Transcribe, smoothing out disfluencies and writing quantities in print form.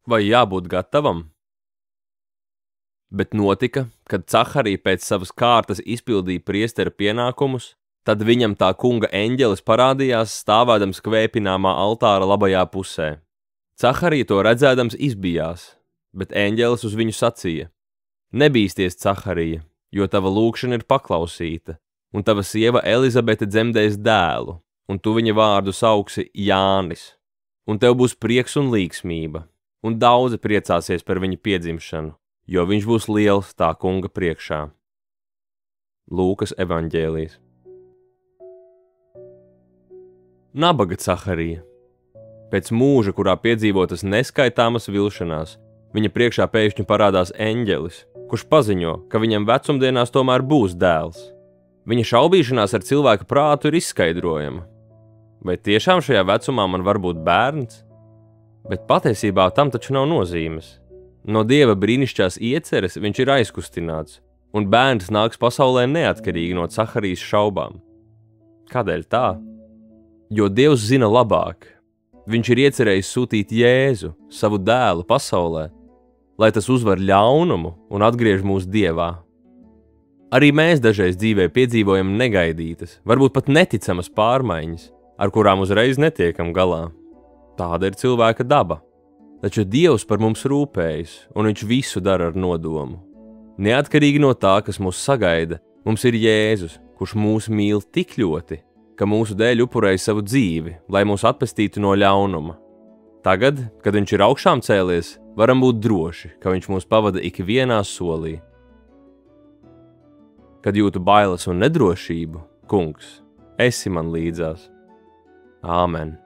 vai jābūt gatavam? Bet notika, kad Caharija pēc savas kārtas izpildīja priestera pienākumus, tad viņam tā kunga eņģelis parādījās stāvēdams kvēpināmā altāra labajā pusē. Caharija to redzēdams izbijās, bet eņģelis uz viņu sacīja: Nebīsties, Caharija, jo tava lūkšana ir paklausīta, un tava sieva Elizabete dzemdēs dēlu, un tu viņa vārdu sauksi Jānis, un tev būs prieks un līksmība, un daudzi priecāsies par viņa piedzimšanu, jo viņš būs liels tā kunga priekšā. Lūkas evaņģēlijs. Nabaga Caharija. Pēc mūža, kurā piedzīvotas neskaitāmas vilšanās, viņa priekšā pēkšņi parādās eņģelis, kurš paziņo, ka viņam vecumdienās tomēr būs dēls. Viņa šaubīšanās ar cilvēka prātu ir izskaidrojama. Vai tiešām šajā vecumā man var būt bērns? Bet patiesībā tam taču nav nozīmes. No Dieva brīnišķās ieceres viņš ir aizkustināts, un bērns nāks pasaulē neatkarīgi no Caharijas šaubām. Kādēļ tā? Jo Dievs zina labāk. Viņš ir iecerējis sūtīt Jēzu, savu dēlu, pasaulē, lai tas uzvar ļaunumu un atgriež mūs Dievā. Arī mēs dažreiz dzīvē piedzīvojam negaidītas, varbūt pat neticamas pārmaiņas, ar kurām uzreiz netiekam galā. Tāda ir cilvēka daba. Taču Dievs par mums rūpējas, un viņš visu dara ar nodomu. Neatkarīgi no tā, kas mūs sagaida, mums ir Jēzus, kurš mūs mīl tik ļoti, ka mūsu dēļ upurēja savu dzīvi, lai mūs atpestītu no ļaunuma. Tagad, kad viņš ir augšām cēlies, varam būt droši, ka viņš mūs pavada ikvienā solī. Kad jūtu bailes un nedrošību, Kungs, esi man līdzās. Āmen.